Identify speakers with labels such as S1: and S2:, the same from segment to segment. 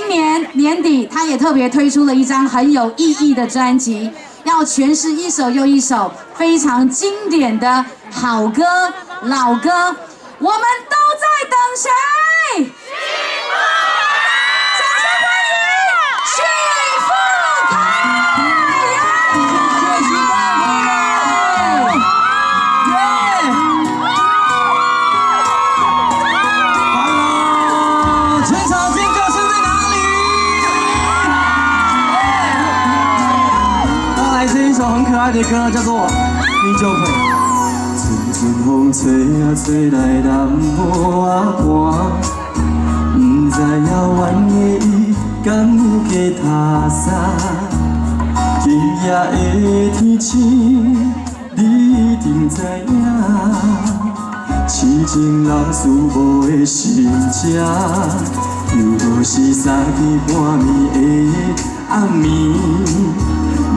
S1: 今年年底，他也特别推出了一张很有意义的专辑，要诠释一首又一首非常经典的好歌、老歌。我们都在等谁？掌声欢迎许富凯！
S2: 很可爱的歌叫做《你就会》。阵阵风吹啊吹来南无啊寒，不知遥远的伊敢有加他山。今夜的天星，你一定知影。痴情人思无的心情，又是三更半暝的暗暝。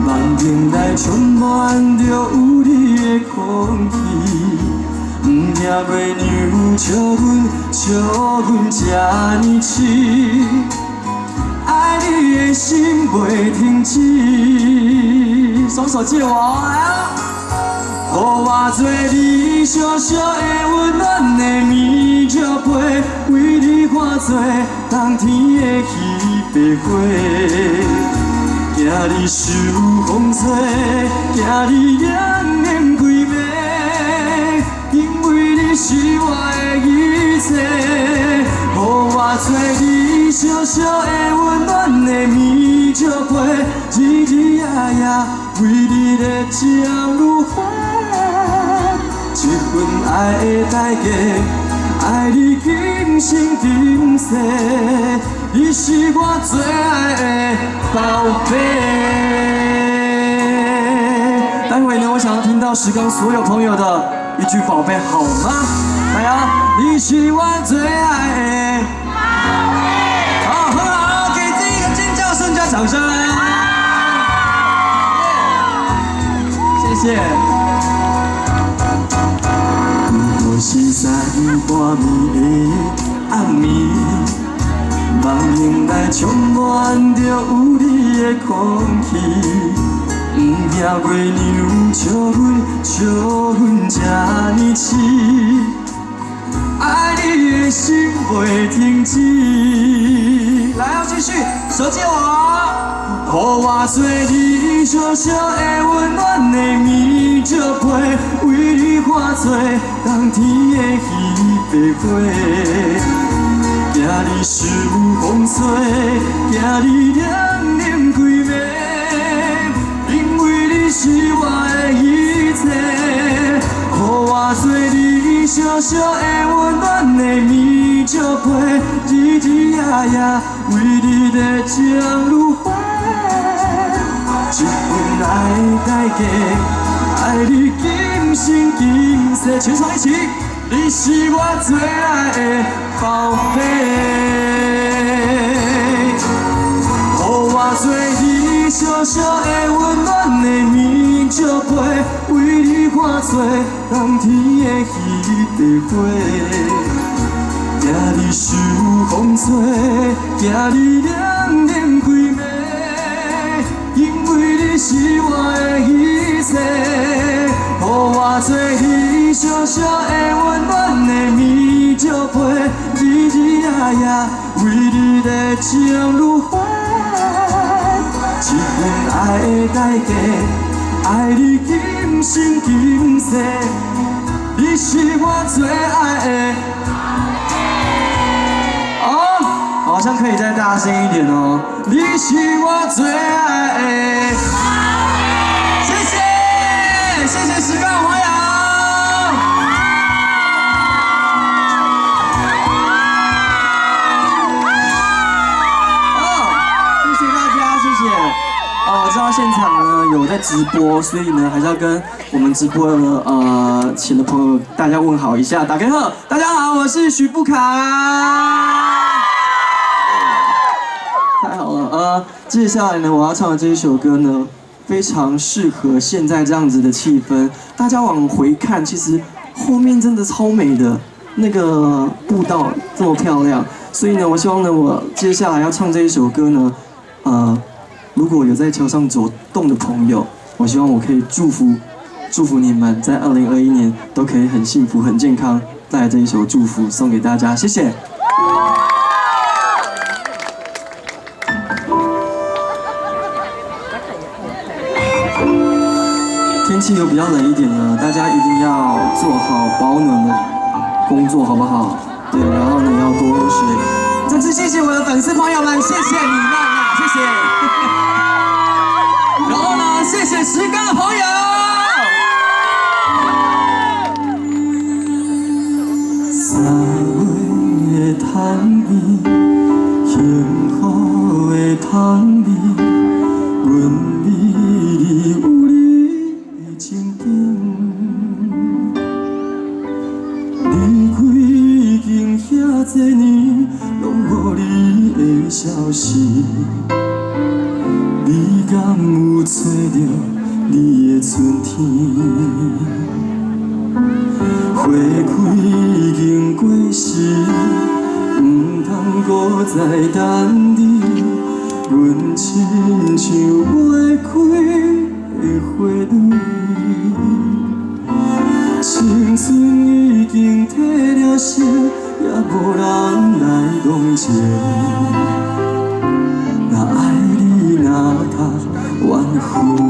S2: 梦境内充满着有你的空气，不惊月娘笑阮这呢痴，爱你的心袂停止。双手借我，来啊！予我做你小小的温暖的棉石被，为你化作冬天的彼白花。惊你受风吹，惊你恋恋规暝，因为你是我的一切。予我做你小小的温暖的棉石被，日日夜夜为你在将如花。一份爱的代价，爱你今生今世。你是我最爱的宝贝。待会呢，我想要听到石冈所有朋友的一句宝贝，好吗？来啊！你是我最爱的宝贝。好，很好，给自己一个尖叫声加掌声。谢谢。我是三更半暝的暗暝。梦境内充满着有你的空气，不惊月娘笑阮这呢痴，爱你的心袂停止。来，要继续，手借我，予我做你小小的温暖的棉石被，为你化作冬天的彼白花。惊你受风吹，惊你恋恋规暝，因为你是我的一切。予我做你小小的温暖的棉石被，日日夜夜为你在将如花。一份爱的代价，爱你今生今世。全场一起。你是我最爱的宝贝，予我做你小小的温暖的棉石被，为你化作冬天的彼白花。惊你受风吹，惊你恋恋规暝，因为你是我的一切。予我做你小小的温暖的棉石被，日日夜夜为你在将如花。一份爱的代价，爱你今生今世。你是我最爱的。哦，好像可以再大声一点哦。你是我最爱的。谢谢，谢谢石冈朋友。我知道现场呢有在直播，所以呢还是要跟我们直播的前的朋友大家问好一下，打开好，大家好，我是许富凯。太好了，接下来呢我要唱的这一首歌呢，非常适合现在这样子的气氛。大家往回看，其实后面真的超美的，那个步道这么漂亮。所以呢，我希望呢，我接下来要唱这一首歌呢，如果有在桥上走动的朋友，我希望我可以祝福你们在2021年都可以很幸福、很健康，带来这一首祝福送给大家，谢谢。天气又比较冷一点了，大家一定要做好保暖的工作，好不好？对，然后呢要多喝水。再次谢谢我的粉丝朋友们，谢谢你们啊，谢谢。然后呢，谢谢石冈的朋友。3月的窗边，幸福的窗边，阮美丽有你的情景。离开已经遐多年，拢无你的消息。你敢有找到你的春天？花开已经过时，唔通搁再等你。阮亲像袂开的花蕊，青春已经褪了色，也无人来同情。若爱你，哪通怨恨你？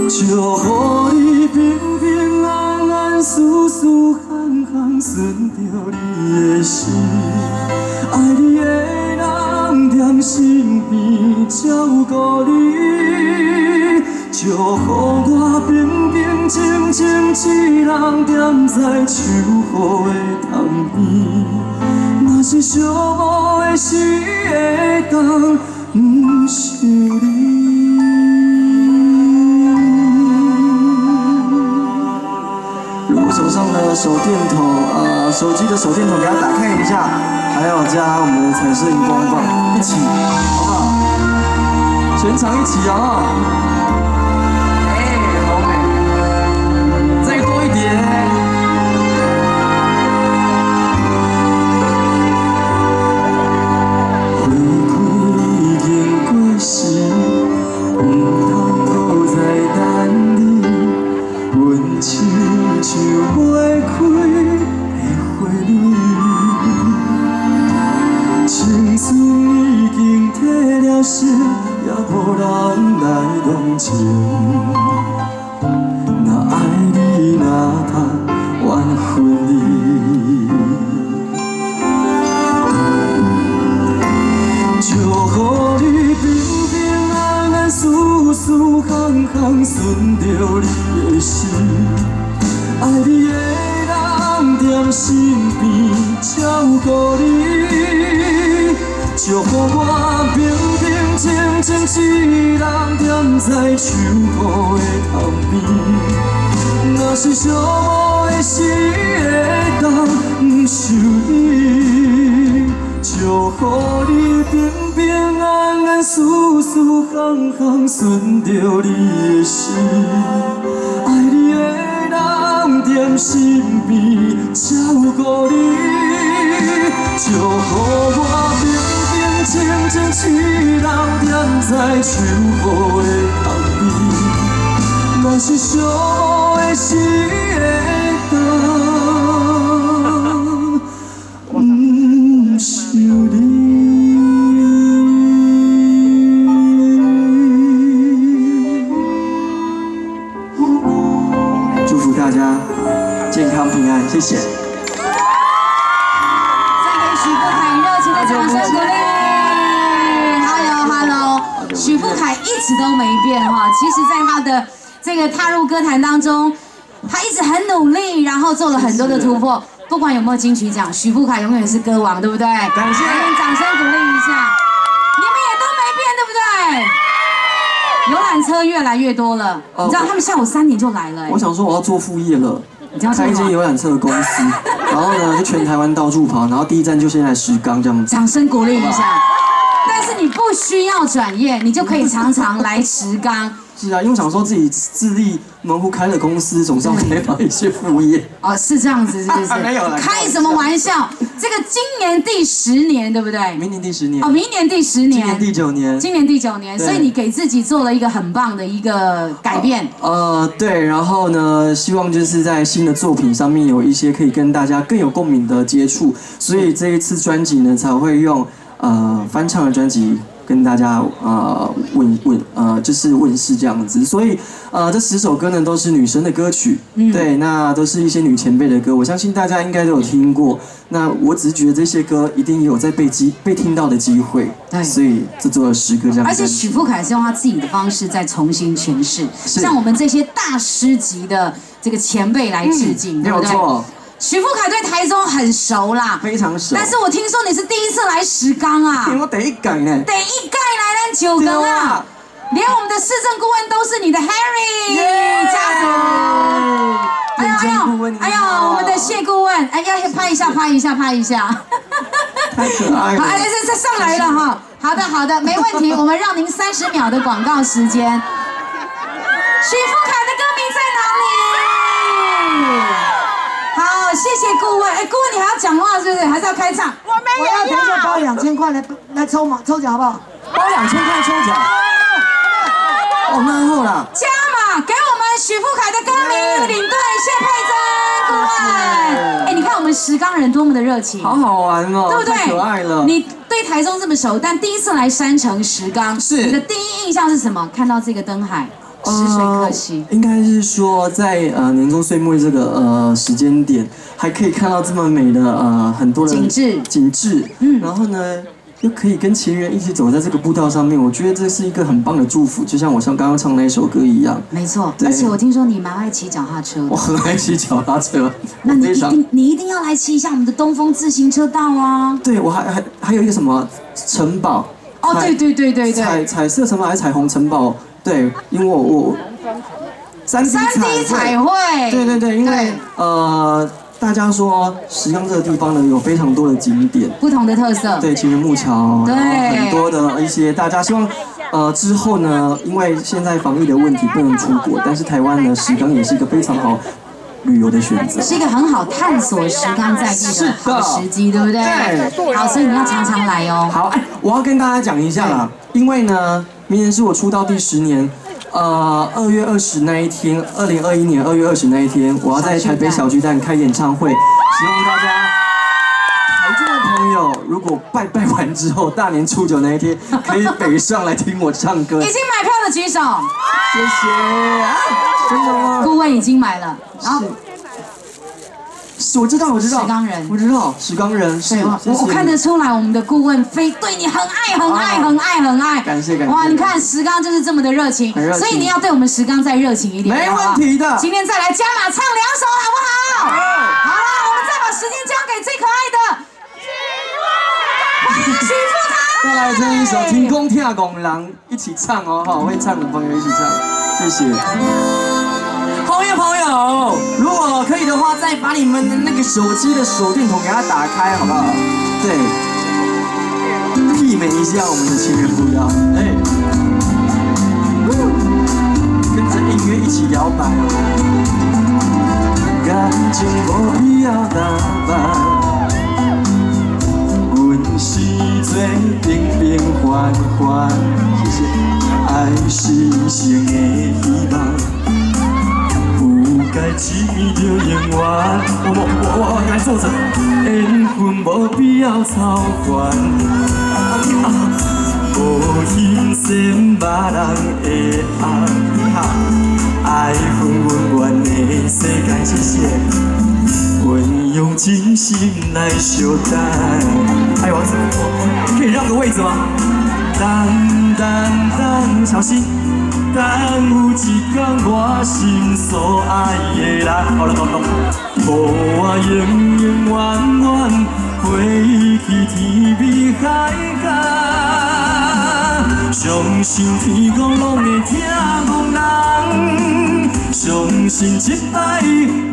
S2: 祝福你平平安安、舒舒服服，顺着你的心。爱你的人踮身边照顾你，祝福我平平静静一人踮在树雨的塘边。若是寂寞的时会当不想你。如果手上的手电筒手机的手电筒给它打开一下，还要加我们的彩色荧光棒，一起，好不好？全场一起啊！好美，再多一点。花开已经过时，唔通搁再等你。阮亲像袂开的花蕊，青春已经褪了色，也无人来同情。若爱你，哪通怨恨你？祝福你平平安安、舒舒服服，顺着你的心。爱你的人踮身边照顾你，祝福我平平静静一人踮在树雨的塘边。若是寂寞的时会当不想你，祝福你平平安安、舒舒服服，顺着你的心。爱你的人踮身边照顾你，祝福我平平静静一人踮在树雨的塘边。若是寂寞的时会当不想你。祝福大家健康平安，谢谢。
S1: 再给许富凯热情的掌声鼓励。Hello， 许富凯一直都没变哈。其实，在他的这个踏入歌坛当中，他一直很努力，然后做了很多的突破。不管有没有金曲奖，许富凯永远是歌王，对不对？
S2: 感谢，
S1: 掌声鼓励一下。你们也都没变，对不对？游览车越来越多了，你知道他们下午3点就来了。
S2: 我想说我要做副业了，开一间游览车的公司，然后呢就全台湾到处跑，然后第一站就先来石冈这样子。
S1: 掌声鼓励一下。但是你不需要转业，你就可以常常来石冈。
S2: 是啊，因为我想说自己自立门户开了公司，总是要开发一些副业。
S1: 哦，是这样子，是不是？
S2: 没有啦，
S1: 开什么玩笑？这个今年第10年，对不对？
S2: 明年第10年。
S1: 哦，明年第10年。
S2: 今年第9年。
S1: 今年第9年，所以你给自己做了一个很棒的一个改变。
S2: 对，然后呢，希望就是在新的作品上面有一些可以跟大家更有共鸣的接触，所以这一次专辑呢才会用翻唱的专辑。跟大家就是问世这样子，所以这10首歌呢都是女生的歌曲，对，那都是一些女前辈的歌，我相信大家应该都有听过。那我只是觉得这些歌一定有在被听到的机会，对，所以就做了10个这样子。
S1: 而且许富凯是用他自己的方式再重新诠释，向我们这些大师级的这个前辈来致敬，对不对？没有错。许富凯对台中很熟啦，
S2: 非常熟。
S1: 但是我听说你是第一次来石冈啊，
S2: 我第一届呢，
S1: 第一届来咱九冈啊，连我们的市政顾问都是你的 Harry 家族。哎呦，我们的谢顾问，哎，要拍一下，太
S2: 可爱了。
S1: 好，这上来了哈。好的，没问题，我们让您30秒的广告时间。许富凯的歌名在哪里？好，谢谢顾问。顾问你还要讲话是不是？还是要开唱？
S3: 我没有。我要等一下包2000块来抽奖好不好？
S2: 包2000块抽奖。哦，那好啦。
S1: 加码，给我们许富凯的歌名领队谢佩珍顾问。你看我们石冈人多么的热情，
S2: 好好玩哦，
S1: 对不对？
S2: 太可爱了。
S1: 你对台中这么熟，但第一次来山城石冈，你的第一印象是什么？看到这个灯海。石水可惜，
S2: 应该是说在年终岁末这个时间点，还可以看到这么美的很多的景致，然后呢又可以跟情人一起走在这个步道上面，我觉得这是一个很棒的祝福，就像我刚刚唱那一首歌一样。
S1: 没错，而且我听说你蛮爱骑脚踏车的。
S2: 我很爱骑脚踏车。
S1: 那你一定要来骑一下我们的东风自行车道啊！
S2: 对，我还有一个什么城堡。
S1: 哦，对，
S2: 彩色城堡还是彩虹城堡？对，因为我3D
S1: 彩绘，
S2: 对，因为大家说石冈这个地方呢有非常多的景点，
S1: 不同的特色，
S2: 对，情人木桥，
S1: 对，
S2: 很多的一些大家希望之后呢，因为现在防疫的问题不能出国，但是台湾呢石冈也是一个非常好旅游的选择，
S1: 是一个很好探索石冈在地的好时机，对不对？对，好，所以你要常常来哦。
S2: 好，我要跟大家讲一下啦，因为呢，明年是我出道第10年。2月20那一天，2021年2月20那一天，我要在台北小巨蛋开演唱会，希望大家台中的朋友，如果拜完之后，大年初9那一天，可以北上来听我唱歌。
S1: 已经买票的举手，
S2: 谢谢。真的吗？
S1: 顾问已经买了，然后。
S2: 我知道，
S1: 石冈人，
S2: 我知道，石冈人是。
S1: 我看得出来，我们的顾问对你很爱。
S2: 感谢。
S1: 哇，你看石冈就是这么的热情，所以你要对我们石冈再热情一点。
S2: 没问题的。
S1: 今天再来加码唱2首，好不好？好了，我们再把时间交给最可爱的欢迎许富凯。
S2: 再来这一首《天公听公人》，一起唱哦，好，会唱的朋友一起唱，谢谢。朋友，如果可以的话，再把你们的那个手机的手电筒给它打开，好不好？对，媲美一下我们的情人步道，跟着音乐一起摇摆。感情无必要打扮，阮是最平凡，谢谢，爱是生的希望。该记着永远，我来做着，缘分无必要操烦。无形仙别人的爱恨冤的世界，谢谢。愿用真心来相待。哎，王子，可以让个位置吗？等，小心。等有一天我心所爱的人，好了，无我永远回去天边海角，相信天公拢会听讲人，相信这摆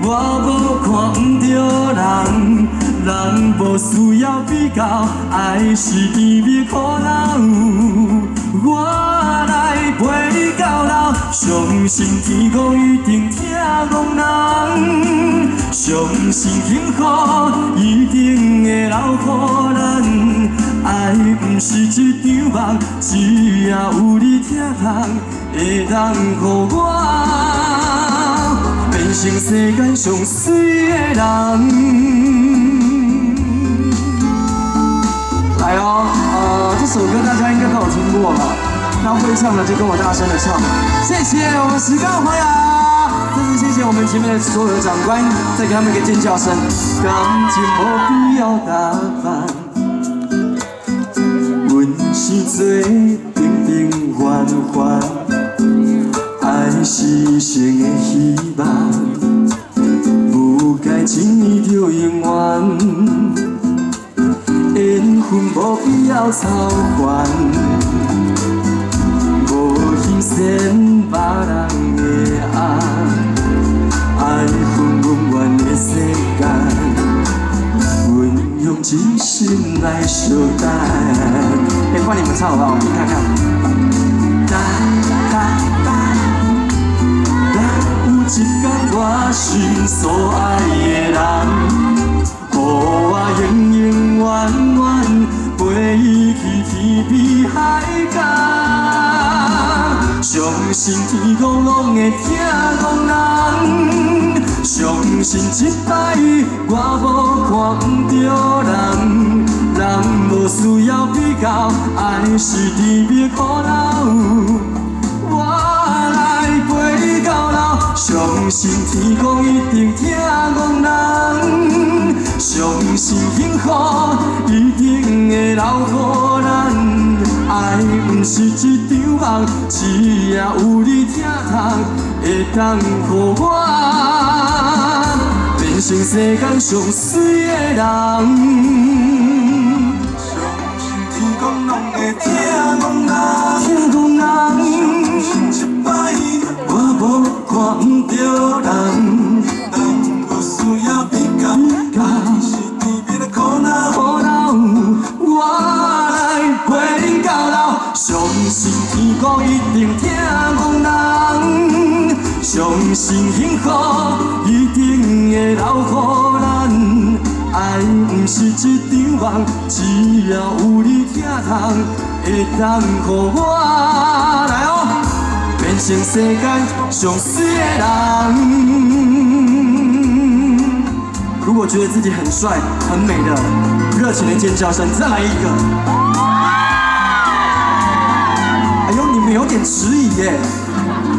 S2: 我无看不着人无需要比较，爱是甜蜜苦恼，我来。陪到老，相信天公一定疼憨人，相信幸福一定会留予咱。爱不是一场梦，只要有你疼痛，会当予我变成世间上水的人。来哦，这首歌大家应该都有听过吧？那会唱的就跟我大声的唱。谢谢我们石膏朋友，这次谢谢我们前面的所有的长官，再给他们一个尖叫声。感情无必要打扮，阮是做平平凡凡，爱是生的希望，不该轻易就永远。缘分无必要操烦，无牺牲别人的爱，爱恨永远的世间，阮用真心来相待。换你们唱好不好？你看看。有一天我心所爱的人，予我永永远远陪伊去天边海角。相信天公公会疼憨人，相信一摆我无看不着人，人无需要比较，爱是甜蜜可留。我来陪到老，相信天公一定疼憨人，相信幸福一定会留予咱。爱不是一场梦，只要有你疼痛，会当予我变成世间上水的人。相信天公拢会疼憨人，相信一摆我无看不着人，人无需要比较，爱是甜蜜的可留。我来陪恁到老，相信天公一定疼憨人，相信幸福一定会留予咱。爱不是一场梦，只要有你疼痛，会当予我来哦，变成世间上水的人。如果觉得自己很帅、很美的，热情的尖叫声，再来一个。哎呦，你们有点迟疑耶。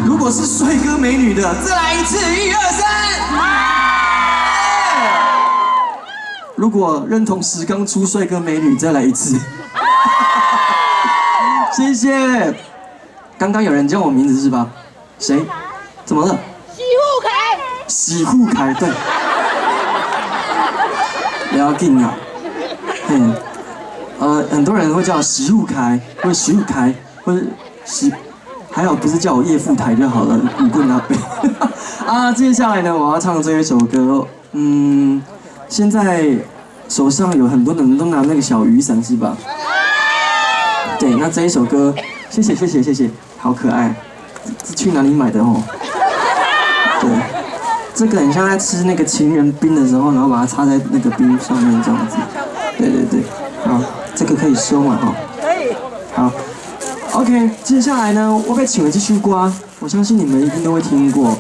S2: 如果是帅哥美女的，再来一次，1、2、3。如果认同石刚出帅哥美女，再来一次。谢谢。刚刚有人叫我名字是吧？谁？怎么了？
S4: 喜富凯。
S2: 喜富凯，对。不要紧啊。很多人会叫我喜富凯，或者许富凯，或者还好不是叫我叶富台就好了，你不能背。接下来呢，我要唱这一首歌，现在手上有很多人都拿那个小雨伞是吧？对，那这一首歌，谢谢，好可爱，这去哪里买的哦？对，这个很像在吃那个情人冰的时候，然后把它插在那个冰上面这样子。对，好，这个可以收嘛哈？
S4: 可以。
S2: 好 ，OK， 接下来呢，我被请了这首歌，我相信你们一定都会听过。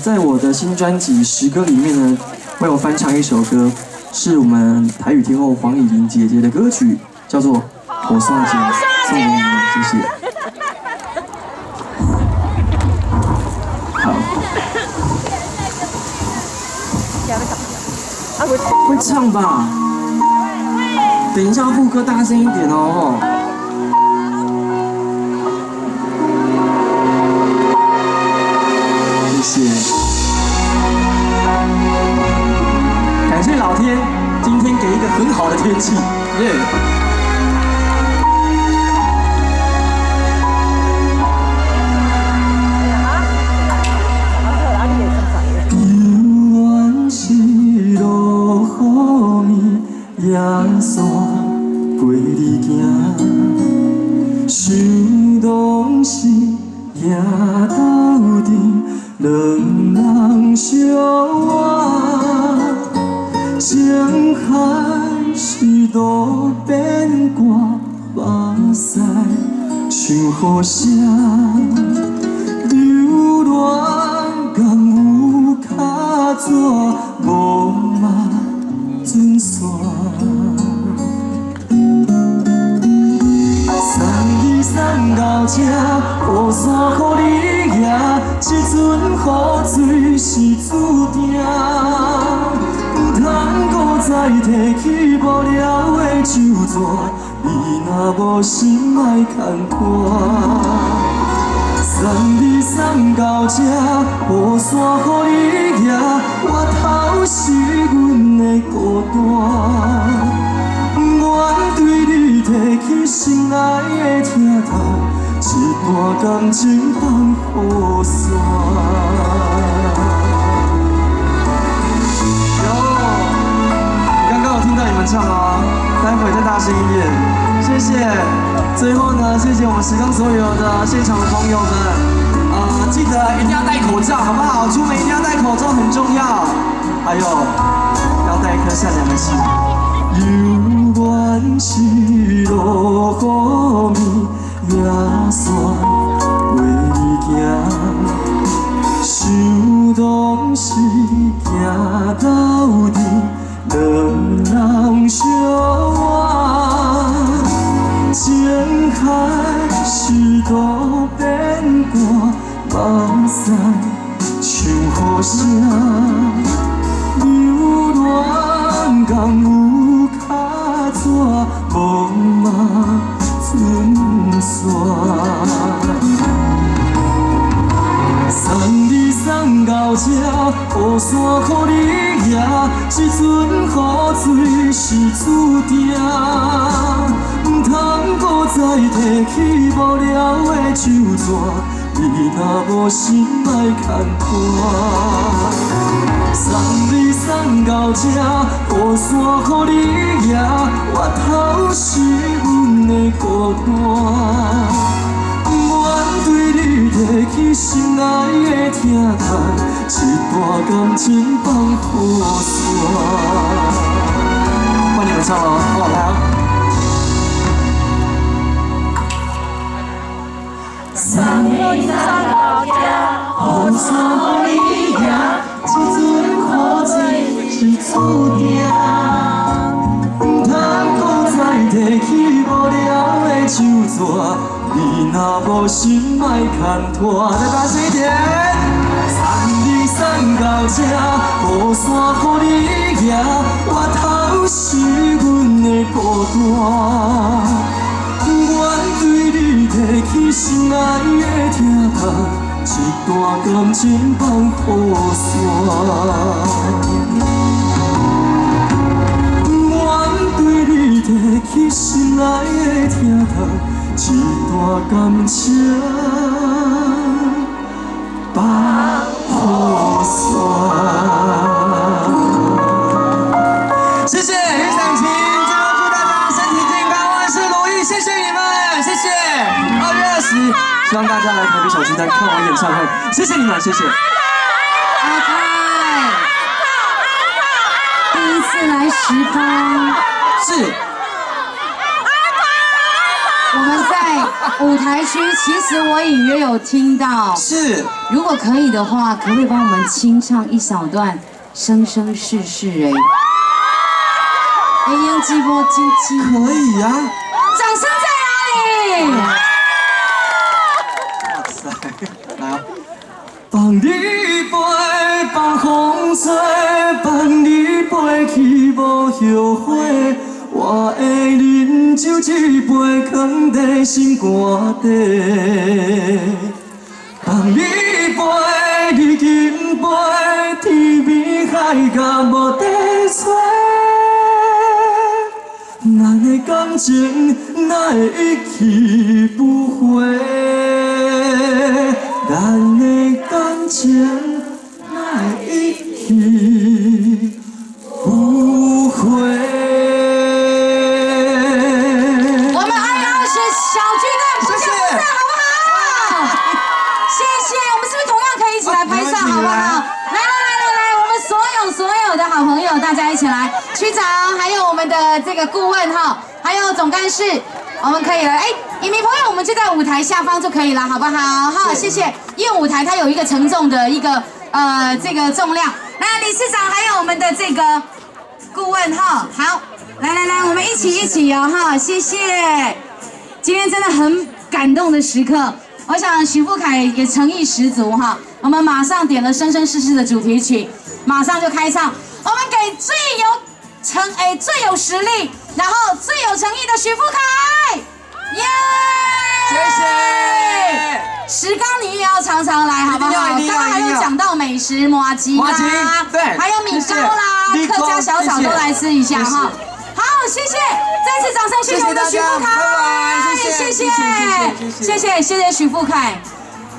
S2: 在我的新专辑《十歌》里面呢，为我翻唱一首歌，是我们台语天后黄以玲姐姐的歌曲，叫做《火送姐》，送给你们，谢谢。好。会唱吧？等一下副歌大声一点哦。谢谢，感谢老天今天给一个很好的天气，耶！永远是路雨暝，野山陪你行，想当时行斗阵，两人相爱，情海是路变歌，目屎像雨声。流浪敢有脚纸，无嘛准线。送你送到这，雨伞予你拿，这阵雨水是注定，不通搁再提起无聊的旧纸，你若无心莫牵挂。送你送到这，雨伞予你拿，我头是阮的孤单。愿对你提起心爱的疼痛，一段感情放雨伞。刚刚有听到你们唱哦，待会再大声一点，谢谢。最后呢，谢谢我们时光所有的现场的朋友们，记得一定要戴口罩，好不好？出门一定要戴口罩，很重要。还有，要带一颗善良的心。犹原是路雨面，野山为你行。想当时行斗阵，两人相爱。情海是路变歌，目屎像雨声。流浪敢有脚纸，无嘛准线。送你送到这，雨伞予你拿，这阵雨水是注定。不通搁再提起无聊的旧纸，你若无心莫牵拖。送你送到这，雨伞予你拿，我头是阮的孤单。愿对你提起心爱的疼痛，一段感情放雨伞。换你们唱哦，好，来哦。送你送到这，雨伞予你拿，这阵雨水是注定。不通搁再提起无聊的旧纸，你若无心莫牵拖。再大声一点。送你送到这，雨伞予你拿，我头是阮的孤单。愿对你提起心爱的疼痛，一段感情放雨伞。愿对你提起心爱的疼痛，一段感情放雨伞。谢谢叶响晴，最后祝大家身体健康，万事如意，谢谢你们，谢谢。2月20日，希望大家来台北小巨蛋看我演唱会，谢谢你们，谢谢。
S1: 阿泰，第一次来10方，
S2: 是。
S1: 我们在舞台区，其实我隐约有听到，
S2: 是。
S1: 如果可以的话，可不可以帮我们清唱一小段《生生世世》？用鸡波金鸡，
S2: 可以呀、啊。
S1: 掌声在哪里？
S2: 哇塞，来啊！放你飞，放风吹，放你飞去无后悔。我的饮酒一杯，放在心肝底。放你飞，你紧飞，天边海角无底找。咱的感情哪会一去不回？咱的感情哪会一去不回？
S1: 我们2月20小巨蛋区长，还有我们的这个顾问哈，还有总干事，我们可以了。哎，影迷朋友，我们就在舞台下方就可以了，好不好？好，谢谢。因为舞台它有一个承重的一个这个重量。那理事长还有我们的这个顾问哈，好，来，我们一起哦哈，谢谢。今天真的很感动的时刻，我想许富凯也诚意十足哈。我们马上点了《生生世世》的主题曲，马上就开唱。我们给最有实力，然后最有诚意的许富凯，耶！
S2: 谢谢。
S1: 石冈你也要常常来，好不好？刚刚还有讲到美食麻糬啦，
S2: 对，
S1: 还有米糕啦，客家小炒都来吃一下哈。好，谢谢，再次掌声谢谢我们的许富凯，谢谢许富凯，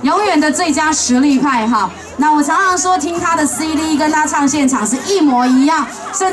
S1: 永远的最佳实力派哈。那我常常说，听他的 CD 跟他唱现场是一模一样。